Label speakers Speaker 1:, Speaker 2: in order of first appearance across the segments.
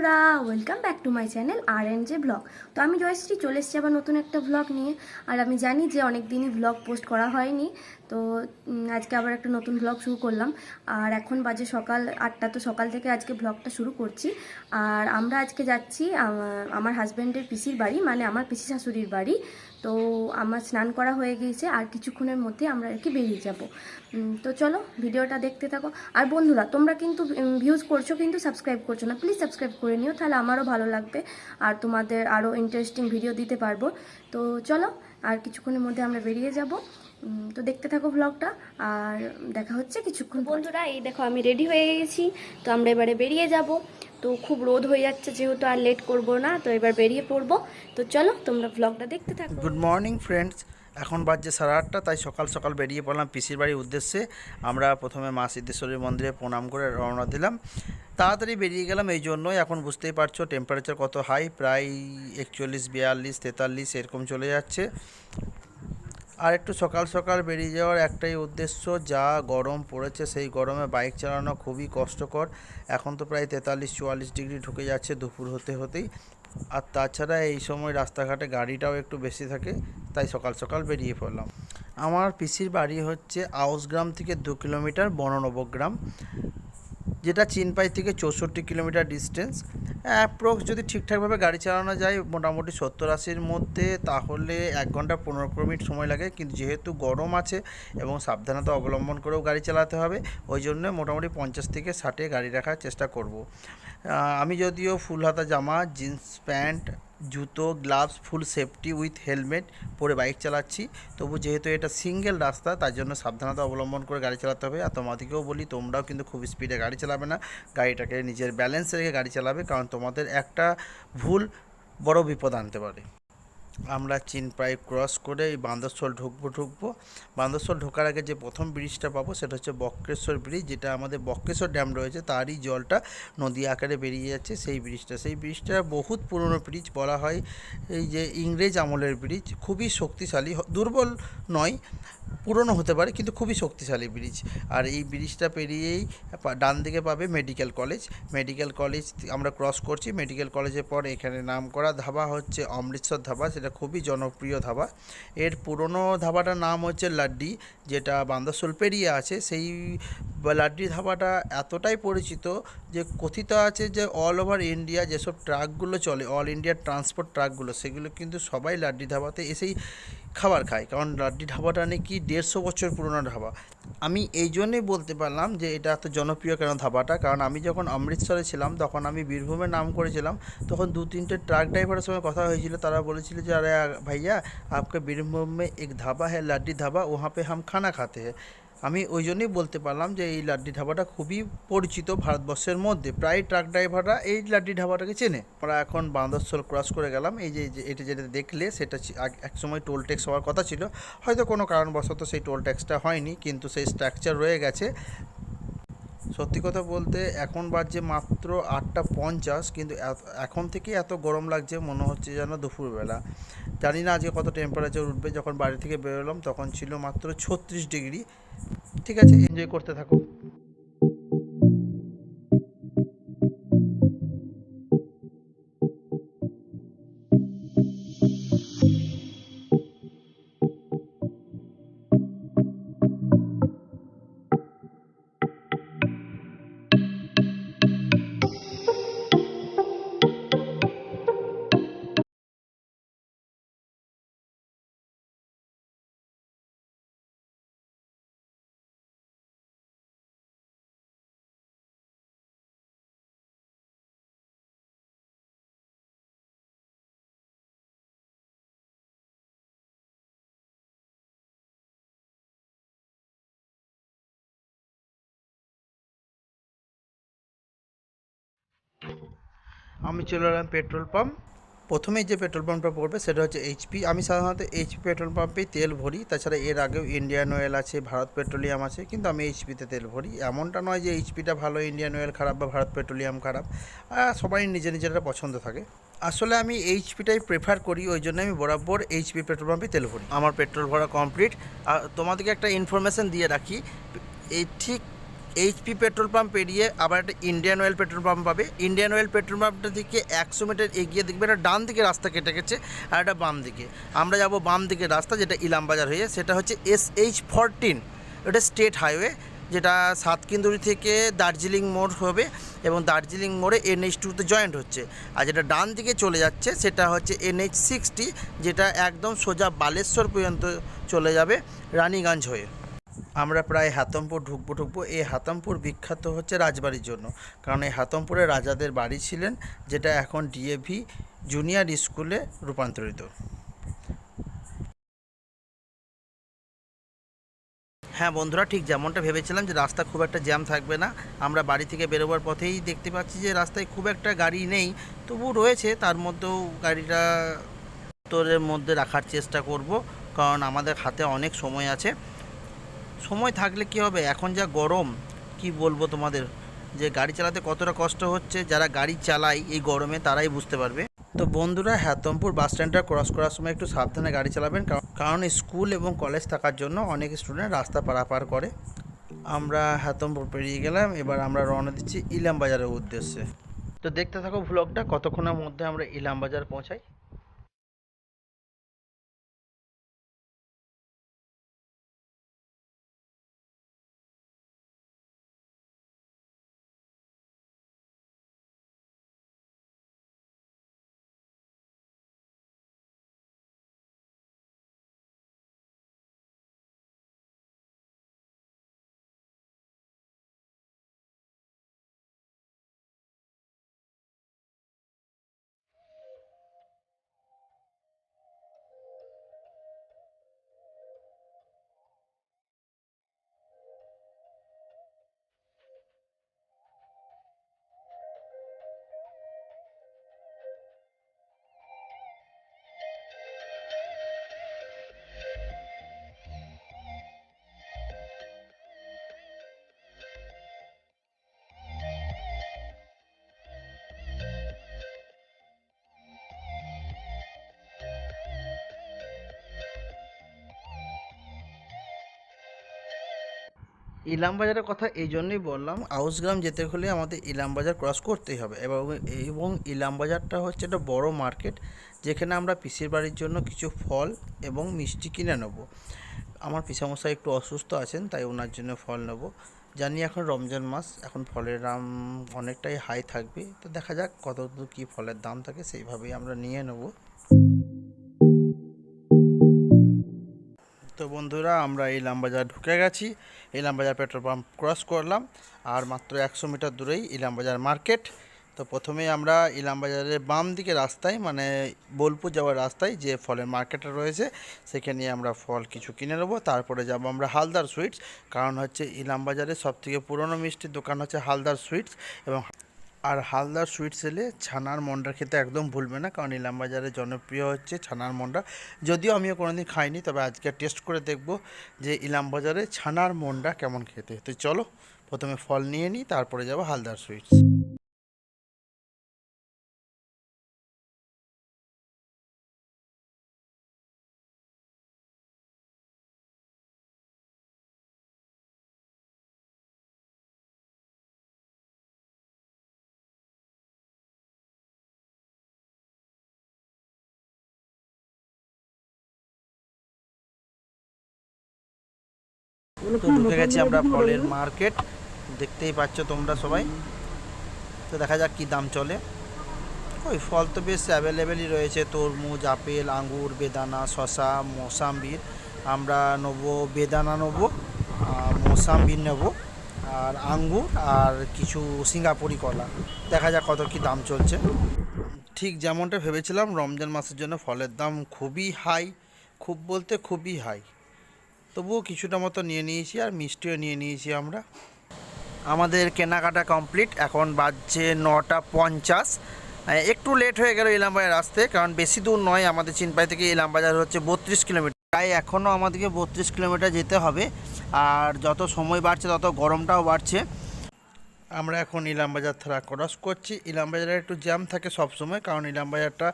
Speaker 1: বন্ধুরা, welcome back to my channel আর&জে blog. তো আমি জয়শ্রী চলে এসেছি আবার নতুন একটা ব্লগ নিয়ে। আর আমি জানি যে অনেক দিনই ব্লগ পোস্ট করা হয়নি, তো আজকে আবার একটা নতুন ব্লগ শুরু করলাম। আর এখন বাজে সকাল 8টা, তো সকাল থেকে আজকে ব্লগটা শুরু করছি। আর আমরা আজকে যাচ্ছি আমার হাজব্যান্ডের পিসির বাড়ি, মানে আমার পিসি শাশুড়ির বাড়ি। তো আমার স্নান করা হয়ে গিয়েছে, আর কিছুক্ষণের মধ্যে আমরা আর কি বেরিয়ে যাব। তো চলো ভিডিওটা দেখতে থাকো। আর বন্ধুরা, তোমরা কিন্তু ভিউজ করছো কিন্তু সাবস্ক্রাইব করছো না, প্লিজ সাবস্ক্রাইব করে নিও, তাহলে আমারও ভালো লাগবে আর তোমাদের আরও ইন্টারেস্টিং ভিডিও দিতে পারবো। তো চলো, আর কিছুক্ষণের মধ্যে আমরা বেরিয়ে যাব। তো দেখতে থাকো ব্লগটা, আর দেখা হচ্ছে কিছুক্ষণ। বন্ধুরা, এই দেখো আমি রেডি হয়ে গেছি, তো আমরা এবারে বেরিয়ে যাব। তো খুব রোদ হয়ে যাচ্ছে, যেহেতু আর লেট করব না, তো এবার বেরিয়ে পড়বো। তো চলো তোমরা ব্লগটা দেখতে থাকো।
Speaker 2: গুড মর্নিং ফ্রেন্ডস, এখন বাজছে 8:30, তাই সকাল সকাল বেরিয়ে পড়লাম পিসির বাড়ির উদ্দেশ্যে। আমরা প্রথমে মা সিদ্ধেশ্বরীর মন্দিরে প্রণাম করে রওনা দিলাম। তাড়াতাড়ি বেরিয়ে গেলাম এই জন্যই, এখন বুঝতেই পারছো টেম্পারেচার কত হাই, প্রায় 41, 42, 43 এরকম চলে যাচ্ছে। আর একটু সকাল সকাল বেরিয়ে যাওয়ার একটাই উদ্দেশ্য, যা গরম পড়েছে সেই গরমে বাইক চালানো খুবই কষ্টকর। এখন তো প্রায় 43-44 ডিগ্রি ঢুকে যাচ্ছে দুপুর হতে হতেই। আর তাছাড়া এই সময় রাস্তাঘাটে গাড়িটাও একটু বেশি থাকে, তাই সকাল সকাল বেরিয়ে পড়লাম। আমার পিসির বাড়ি হচ্ছে আউসগ্রাম থেকে 2 কিলোমিটার বননবগ্রাম, যেটা চিনপাই থেকে 64 কিলোমিটার ডিস্টেন্স। অ্যাপ্রক্স যদি ঠিকঠাকভাবে গাড়ি চালানো যায় মোটামুটি 70-80-র মধ্যে, তাহলে 1 ঘন্টা 15 মিনিট সময় লাগে। কিন্তু যেহেতু গরম আছে এবং সাবধানতা অবলম্বন করেও গাড়ি চালাতে হবে, ওই জন্য মোটামুটি 50 থেকে 60-এ গাড়ি রাখার চেষ্টা করব। আমি যদিও ফুল হাতা জামা, জিন্স প্যান্ট, জুতো, gloves, full safety with helmet পরে বাইক চালাচ্ছি, তবু যেহেতু এটা সিঙ্গেল রাস্তা, তার জন্য সাবধানতা অবলম্বন করে গাড়ি চালাতে হবে। আর তোমাদেরকেও বলি, তোমরাও কিন্তু খুব স্পিডে গাড়ি চালাবে না, গাড়িটাকে নিজের ব্যালেন্স রেখে গাড়ি চালাবে, কারণ তোমাদের একটা ভুল বড় বিপদ আনতে পারে। আমরা চিনপাই ক্রস করে এই বান্দরশোল ঢুকবো। বান্দরশোল ঢোকার আগে যে প্রথম ব্রিজটা পাবো সেটা হচ্ছে বক্রেশ্বর ব্রিজ, যেটা আমাদের বক্রেশ্বর ড্যাম রয়েছে তারই জলটা নদী আকারে বেরিয়ে যাচ্ছে সেই ব্রিজটা বহুত পুরনো ব্রিজ, বলা হয় এই যে ইংরেজ আমলের ব্রিজ, খুবই শক্তিশালী, দুর্বল নয়, পুরনো হতে পারে কিন্তু খুবই শক্তিশালী ব্রিজ। আর এই ব্রিজটা পেরিয়েই ডান দিকে পাবে মেডিকেল কলেজ আমরা ক্রস করছি। মেডিকেল কলেজের পর এখানে নাম করা ধাবা হচ্ছে অমৃতসর ধাবা, সেটা খুবই জনপ্রিয় ধাবা। এর পুরনো ধাবাটার নাম হচ্ছে লাড্ডি, যেটা বান্দরশোল পেরিয়ে আছে। সেই লাড্ডি ধাবাটা এতটাই পরিচিত যে কথিত আছে যে অল ওভার ইন্ডিয়া যেসব ট্রাকগুলো চলে, অল ইন্ডিয়া ট্রান্সপোর্ট ট্রাকগুলো, সেগুলো কিন্তু সবাই লাড্ডি ধাবাতে এসেই খাবার খায়, কারণ লাড্ডি ধাবাটা নাকি 150 বছর পুরনো ধাবা। আমি এই জন্যই বলতে পারলাম যে এটা এত জনপ্রিয় কেন ধাবাটা, কারণ আমি যখন অমৃতসরে ছিলাম তখন আমি বীরভূমের নাম করেছিলাম, তখন 2-3টে ট্রাক ড্রাইভারের সঙ্গে কথা হয়েছিল। তারা বলেছিল যে আরে ভাইয়া, आपके বীরভূম में एक ধাবা है লাড্ডি ধাবা, वहाँ पे हम खाना खाते हैं। আমি ওই জন্যই বলতে পারলাম যে এই লাড্ডি ধাবাটা খুবই পরিচিত ভারতবর্ষের মধ্যে, প্রায় ট্রাক ড্রাইভাররা এই লাড্ডি ধাবাটাকে চেনে। আমরা এখন বান্দরশোল ক্রস করে গেলাম। এই যে এটা যেটা দেখলে সেটা এক সময় টোল ট্যাক্স হওয়ার কথা ছিল, হয়তো কোনো কারণবশত সেই টোল ট্যাক্সটা হয়নি, কিন্তু সেই স্ট্রাকচার রয়ে গেছে। সত্যি কথা বলতে এখন বাজছে মাত্র 8:50, কিন্তু এখন থেকে এত গরম লাগছে মনে হচ্ছে যেন দুপুরবেলা। জানি না আজকে কত টেম্পারেচার উঠবে। যখন বাড়ি থেকে বেরোলাম তখন ছিল মাত্র 36 ডিগ্রি। ঠিক আছে, এনজয় করতে থাকো। আমি চলে এলাম পেট্রোল পাম্প। প্রথমেই যে পেট্রোল পাম্পটা পড়বে সেটা হচ্ছে এইচপি। আমি সাধারণত এইচপি পেট্রোল পাম্পেই তেল ভরি, তাছাড়া এর আগেও ইন্ডিয়ান অয়েল আছে, ভারত পেট্রোলিয়াম আছে, কিন্তু আমি এইচপিতে তেল ভরি। এমনটা নয় যে এইচপিটা ভালো, ইন্ডিয়ান অয়েল খারাপ বা ভারত পেট্রোলিয়াম খারাপ, সবাই নিজেরা পছন্দ থাকে। আসলে আমি এইচপিটাই প্রেফার করি, ওই জন্য আমি বরাবর এইচপি পেট্রোল পাম্পে তেল ভরি। আমার পেট্রোল ভরা কমপ্লিট। আর তোমাদেরকে একটা ইনফরমেশান দিয়ে রাখি, এই ঠিক এইচপি পেট্রোল পাম্প পেরিয়ে আবার একটা ইন্ডিয়ান অয়েল পেট্রোল পাম্প পাবে। ইন্ডিয়ান অয়েল পেট্রোল পাম্পটা থেকে 100 মিটার এগিয়ে দেখবে একটা ডান দিকে রাস্তা কেটে গেছে আর একটা বাম দিকে। আমরা যাব বাম দিকের রাস্তা, যেটা ইলামবাজার হয়ে, সেটা হচ্ছে SH14। এটা স্টেট হাইওয়ে, যেটা সাতকিন্দুরি থেকে দার্জিলিং মোড় হবে এবং দার্জিলিং মোড়ে NH2-তে জয়েন্ট হচ্ছে। আর যেটা ডান দিকে চলে যাচ্ছে সেটা হচ্ছে NH60, যেটা একদম সোজা বালেশ্বর পর্যন্ত চলে যাবে রানীগঞ্জ হয়ে। আমরা প্রায় হাতমপুর ঢুকবো। এই হাতমপুর বিখ্যাত হচ্ছে রাজবাড়ির জন্য, কারণ এই হাতমপুরে রাজাদের বাড়ি ছিলেন, যেটা এখন DAV জুনিয়র স্কুলে রূপান্তরিত। হ্যাঁ বন্ধুরা, ঠিক যেমনটা ভেবেছিলাম যে রাস্তা খুব একটা জ্যাম থাকবে না। আমরা বাড়ি থেকে বেরোবার পথেই দেখতে পাচ্ছি যে রাস্তায় খুব একটা গাড়ি নেই, তবু রয়েছে। তার মধ্যেও গাড়িটা তোরের মধ্যে রাখার চেষ্টা করব, কারণ আমাদের হাতে অনেক সময় আছে। সময় থাকলে কি হবে, এখন যা গরম কি বলবো তোমাদের, যে গাড়ি চালাতে কতটা কষ্ট হচ্ছে। যারা গাড়ি চালায় এই গরমে তারাই বুঝতে পারবে। তো বন্ধুরা, হাতমপুর বাস স্ট্যান্ডটা ক্রস করার সময় একটু সাবধানে গাড়ি চালাবেন, কারণ স্কুল এবং কলেজ থাকার জন্য অনেক স্টুডেন্ট রাস্তা পারাপার করে। আমরা হাতমপুর পেরিয়ে গেলাম, এবার আমরা রওনা দিচ্ছি ইলামবাজারের উদ্দেশ্যে। তো দেখতে থাকো ভ্লগটা, কতক্ষণের মধ্যে আমরা ইলামবাজার পৌঁছাই। ইলামবাজারের কথা এই জন্যই বললাম, আউসগ্রাম যেতে হলে আমাদের ইলামবাজার ক্রস করতেই হবে। এবং ইলামবাজারটা হচ্ছে একটা বড় মার্কেট, যেখানে আমরা পিসির বাড়ির জন্য কিছু ফল এবং মিষ্টি কিনে নেব। আমার পিসামশাই একটু অসুস্থ আছেন, তাই ওনার জন্য ফল নেব। জানি এখন রমজান মাস, এখন ফলের দাম অনেকটাই হাই থাকবে, তো দেখা যাক কত কী ফলের দাম থাকে, সেইভাবেই আমরা নিয়ে নেব। তো বন্ধুরা, আমরা ইলামবাজার ঢুকে গেছি। ইলামবাজার পেট্রোল পাম্প ক্রস করলাম, আর মাত্র 100 মিটার দূরেই ইলামবাজার মার্কেট। তো প্রথমেই আমরা ইলামবাজারের বাম দিকে রাস্তায়, মানে বোলপুর যাওয়ার রাস্তায় যে ফলের মার্কেটটা রয়েছে, সেখানে আমরা ফল কিছু কিনে নেবো। তারপরে যাব আমরা হালদার সুইটস, কারণ হচ্ছে ইলামবাজারের সবথেকে পুরনো মিষ্টির দোকান হচ্ছে হালদার সুইটস। এবং হালদার সুইটস এলে ছানার মন্ডা খেতে একদম ভুলবে না, কারণ ইলামবাজারে জনপ্রিয় হচ্ছে ছানার মন্ডা। যদিও আমিও কোনোদিন খাইনি, তবে আজকে টেস্ট করে দেখব যে ইলামবাজারে ছানার মন্ডা কেমন খেতে। তো চলো প্রথমে ফল নিয়ে নিই, তারপরে যাব হালদার সুইটস। তো ঢুকে গেছি আমরা ফলের মার্কেট, দেখতেই পাচ্ছ তোমরা সবাই। তো দেখা যাক কি দাম চলে। ওই ফল তো বেশ অ্যাভেলেবেলই রয়েছে, তরমুজ, আপেল, আঙ্গুর, বেদানা, শশা, মোসাম্বির। আমরা নেবো বেদানা, নেবো মোসাম্বির, নেবো আর আঙ্গুর, আর কিছু সিঙ্গাপুরি কলা। দেখা যাক কত কি দাম চলছে। ঠিক যেমনটা ভেবেছিলাম, রমজান মাসের জন্য ফলের দাম খুবই হাই, খুব বলতে খুবই হাই। তবুও কিছুটা মতো নিয়ে নিয়েছি, আর মিষ্টিও নিয়ে নিয়েছি আমরা। আমাদের কেনাকাটা কমপ্লিট, এখন বাজছে 9:50। একটু লেট হয়ে গেল ইলামবাজার আসতে, কারণ বেশি দূর নয়, আমাদের চিনপাই থেকে ইলামবাজার হচ্ছে 32 কিলোমিটার। তাই এখনও আমাদেরকে 32 কিলোমিটার যেতে হবে। আর যত সময় বাড়ছে তত গরমটাও বাড়ছে। আমরা এখন ইলামবাজার থানা ক্রস করছি। ইলামবাজারে একটু জ্যাম থাকে সব সময়, কারণ ইলামবাজারটা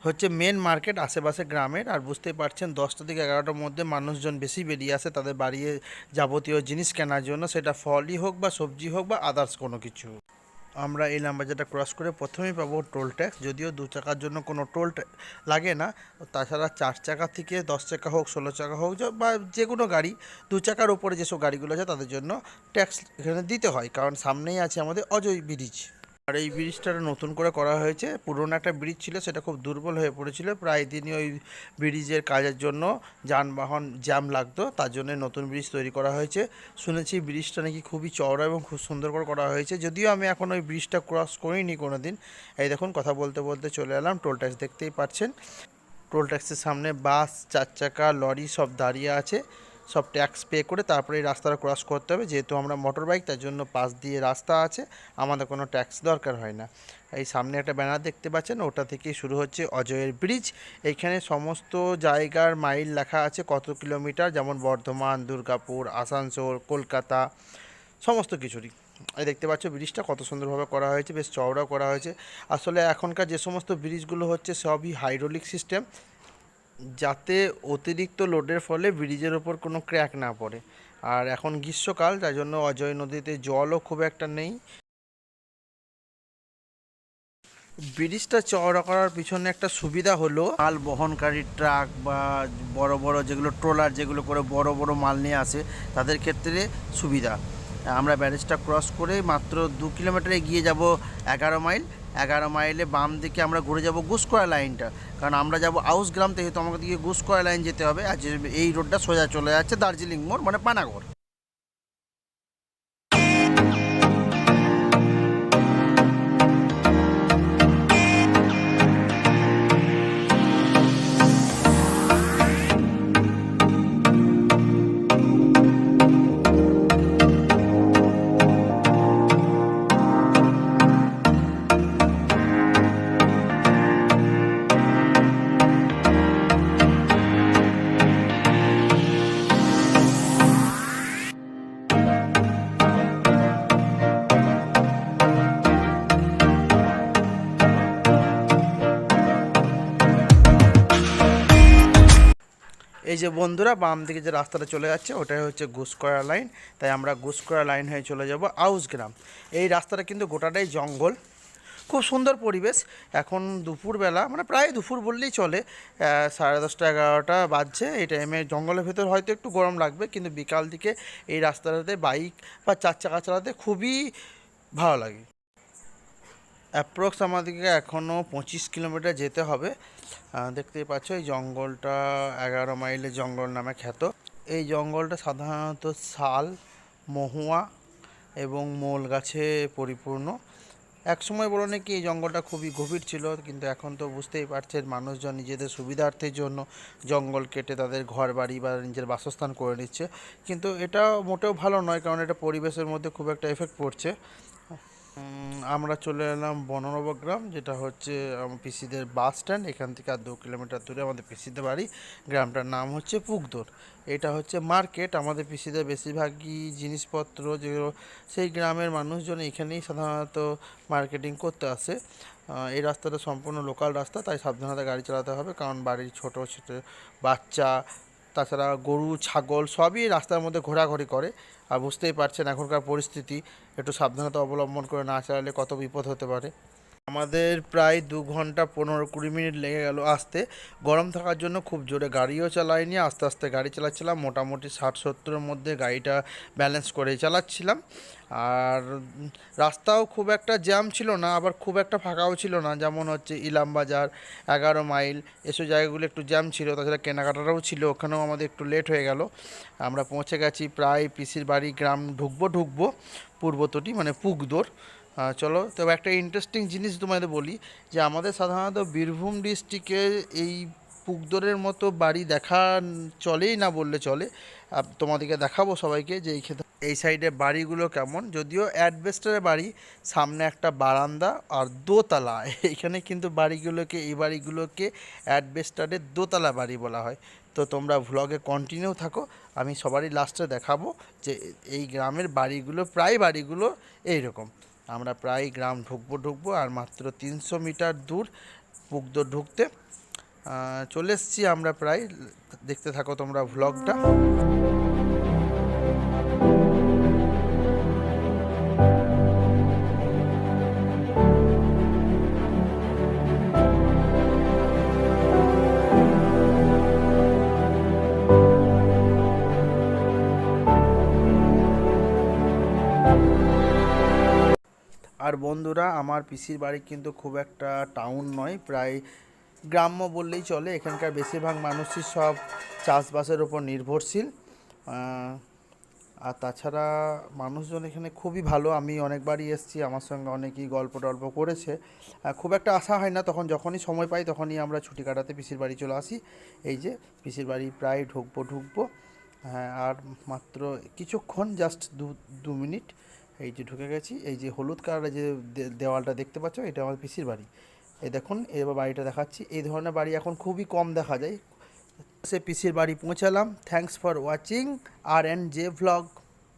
Speaker 2: হচ্ছে মেন মার্কেট আশেপাশে গ্রামের। আর বুঝতেই পারছেন 10টা থেকে 11টার মধ্যে মানুষজন বেশি বেরিয়ে আসে তাদের বাড়ির যাবতীয় জিনিস কেনার জন্য, সেটা ফলই হোক বা সবজি হোক বা আদার্স কোনো কিছু। আমরা এই লাম্বাজারটা ক্রস করে প্রথমেই পাবো টোল ট্যাক্স। যদিও 2 চাকার জন্য কোনো টোল লাগে না, তাছাড়া 4 চাকা থেকে 10 চাকা হোক 16 চাকা হোক বা যে কোনো গাড়ি 2 চাকার ওপরে যেসব গাড়িগুলো আছে তাদের জন্য ট্যাক্স এখানে দিতে হয়, কারণ সামনেই আছে আমাদের অজয় ব্রিজ। আর এই ব্রিজটা নতুন করে করা হয়েছে। পুরোনো একটা ব্রিজ ছিল, সেটা খুব দুর্বল হয়ে পড়েছিল। প্রায় দিনই ওই ব্রিজের কাজের জন্য যানবাহন জ্যাম লাগতো, তার জন্য নতুন ব্রিজ তৈরি করা হয়েছে। শুনেছি ব্রিজটা নাকি খুবই চওড়া এবং খুব সুন্দর করে করা হয়েছে। যদিও আমি এখন ওই ব্রিজটা ক্রস করিনি কোনো দিন। এই দেখুন, কথা বলতে বলতে চলে এলাম টোল ট্যাক্স, দেখতেই পাচ্ছেন। টোল ট্যাক্সের সামনে বাস, 4 চাকা, লরি সব দাঁড়িয়ে আছে। সব ট্যাক্স পে করে তারপরে এই রাস্তাটা ক্রস করতে হবে। যেহেতু আমরা মোটর বাইক, তার জন্য পাশ দিয়ে রাস্তা আছে, আমাদের কোনো ট্যাক্স দরকার হয় না। এই সামনে একটা ব্যানার দেখতে পাচ্ছেন, ওটা থেকেই শুরু হচ্ছে অজয়ের ব্রিজ। এইখানে সমস্ত জায়গার মাইল লেখা আছে, কত কিলোমিটার, যেমন বর্ধমান, দুর্গাপুর, আসানসোল, কলকাতা, সমস্ত কিছুরই। এই দেখতে পাচ্ছ ব্রিজটা কত সুন্দরভাবে করা হয়েছে, বেশ চওড়া করা হয়েছে। আসলে এখনকার যে সমস্ত ব্রিজগুলো হচ্ছে সবই হাইড্রোলিক সিস্টেম, যাতে অতিরিক্ত লোডের ফলে ব্রিজের ওপর কোনো ক্র্যাক না পড়ে। আর এখন গ্রীষ্মকাল, তাই জন্য অজয় নদীতে জলও খুব একটা নেই। ব্রিজটা চওড়া করার পিছনে একটা সুবিধা হলো, মাল বহনকারী ট্রাক বা বড় বড় যেগুলো ট্রলার, যেগুলো করে বড় বড় মাল নিয়ে আসে, তাদের ক্ষেত্রে সুবিধা। আমরা ব্যারেজটা ক্রস করে মাত্র 2 কিলোমিটার এগিয়ে যাব 11 মাইল। 11 মাইলে বাম দিকে আমরা ঘুরে যাব গুসকরা লাইনটা, কারণ আমরা যাব আউসগ্রাম থেকে, তো আমাকে দিকে গুসকরা লাইন যেতে হবে। আর এই রোডটা সোজা চলে যাচ্ছে দার্জিলিং মোড়, মানে পানাগড়। এই যে বন্ধুরা, বাম দিকে যে রাস্তাটা চলে যাচ্ছে ওটাই হচ্ছে গুসকরা লাইন। তাই আমরা গুসকরা লাইন হয়ে চলে যাব আউসগ্রাম। এই রাস্তাটা কিন্তু গোটাটাই জঙ্গল, খুব সুন্দর পরিবেশ। এখন দুপুরবেলা, মানে প্রায় দুপুর বললেই চলে, 10:30 11টা বাজছে। এই টাইমে জঙ্গলের ভেতর হয়তো একটু গরম লাগবে, কিন্তু বিকাল দিকে এই রাস্তাটাতে বাইক বা 4 চাকা চালাতে খুবই ভালো লাগে। অ্যাপ্রক্স আমাদেরকে এখনও 25 কিলোমিটার যেতে হবে। দেখতেই পাচ্ছ এই জঙ্গলটা 11 মাইলের জঙ্গল নামে খ্যাত। এই জঙ্গলটা সাধারণত শাল, মহুয়া এবং মোল গাছে পরিপূর্ণ। এক সময় বলো নাকি এই জঙ্গলটা খুবই গভীর ছিল, কিন্তু এখন তো বুঝতেই পারছেন মানুষজন নিজেদের সুবিধার্থের জন্য জঙ্গল কেটে তাদের ঘর বাড়ি বা নিজের বাসস্থান করে নিচ্ছে। কিন্তু এটা মোটেও ভালো নয়, কারণ এটা পরিবেশের মধ্যে খুব একটা এফেক্ট পড়ছে। আমরা চলে এলাম বননবগ্রাম, যেটা হচ্ছে আমার পিসিদের বাস স্ট্যান্ড। এখান থেকে আর 2 কিলোমিটার দূরে আমাদের পিসিদের বাড়ি। গ্রামটার নাম হচ্ছে পুগদোর। এটা হচ্ছে মার্কেট। আমাদের পিসিদের বেশিরভাগই জিনিসপত্র যেগুলো সেই গ্রামের মানুষজন এখানেই সাধারণত মার্কেটিং করতে আসে। এই রাস্তাটা সম্পূর্ণ লোকাল রাস্তা, তাই সাবধানতা গাড়ি চালাতে হবে, কারণ বাড়ির ছোট ছোট বাচ্চা, তাছাড়া গরু ছাগল সবই রাস্তার মধ্যে ঘোরাঘুরি করে। আর বুঝতেই পারছেন এখনকার পরিস্থিতি, একটু সাবধানতা অবলম্বন করে না চালালে কত বিপদ হতে পারে। আমাদের প্রায় 2 ঘন্টা 15-20 মিনিট লেগে গেল আসতে। গরম থাকার জন্য খুব জোরে গাড়িও চালাইনি, আস্তে আস্তে গাড়ি চালাচ্ছিলাম। মোটামুটি 60-70-এর মধ্যে গাড়িটা ব্যালেন্স করেই চালাচ্ছিলাম। আর রাস্তাও খুব একটা জ্যাম ছিল না, আবার খুব একটা ফাঁকাও ছিল না। যেমন হচ্ছে ইলামবাজার, 11 মাইল, এসব জায়গাগুলো একটু জ্যাম ছিল। তাছাড়া কেনাকাটাটাও ছিল, ওখানেও আমাদের একটু লেট হয়ে গেল। আমরা পৌঁছে গেছি প্রায় পিসির বাড়ি। গ্রাম ঢুকবো পূর্বতটি, মানে পুগদোর। চলো, তবে একটা ইন্টারেস্টিং জিনিস তোমাদের বলি, যে আমাদের সাধারণত বীরভূম ডিস্ট্রিক্টে এই পুগদোরের মতো বাড়ি দেখা চলেই না বললে চলে। তোমাদেরকে দেখাবো সবাইকে যে এই সাইডে বাড়িগুলো কেমন। যদিও অ্যাডবেস্টারের বাড়ি, সামনে একটা বারান্দা আর দোতলা। এইখানে কিন্তু এই বাড়িগুলোকে অ্যাডবেস্টারের দোতলা বাড়ি বলা হয়। তো তোমরা ভ্লগে কন্টিনিউ থাকো, আমি সবারই লাস্টে দেখাবো যে এই গ্রামের প্রায় বাড়িগুলো এইরকম। আমরা প্রায় গ্রাম ঢুকবো আর মাত্র 300 মিটার দূর পুকুর ঢুকতে চলে এসেছি আমরা প্রায়। দেখতে থাকো তোমরা ভ্লগটা। আর বন্ধুরা, আমার পিসির বাড়ি কিন্তু খুব একটা টাউন নয়, প্রায় গ্রাম্য বললেই চলে। এখানকার বেশিরভাগ মানুষই সব চাষবাসের ওপর নির্ভরশীল। আর তাছাড়া মানুষজন এখানে খুবই ভালো। আমি অনেকবারই এসেছি, আমার সঙ্গে অনেকেই গল্প টল্প করেছে। খুব একটা আসা হয় না, তখন যখনই সময় পাই তখনই আমরা ছুটি কাটাতে পিসির বাড়ি চলে আসি। এই যে পিসির বাড়ি প্রায় ঢুকবো। হ্যাঁ, আর মাত্র কিছুক্ষণ, জাস্ট দু মিনিট। এই যে ঢুকে গেছি। এই যে হলুদ কালারের যে দেওয়ালটা দেখতে পাচ্ছ, এটা আমার পিসির বাড়ি। এই দেখুন, এবার বাড়িটা দেখাচ্ছি। এই ধরনের বাড়ি এখন খুবই কম দেখা যায়। সে পিসির বাড়ি পৌঁছালাম। Thanks for watching RNJ vlog.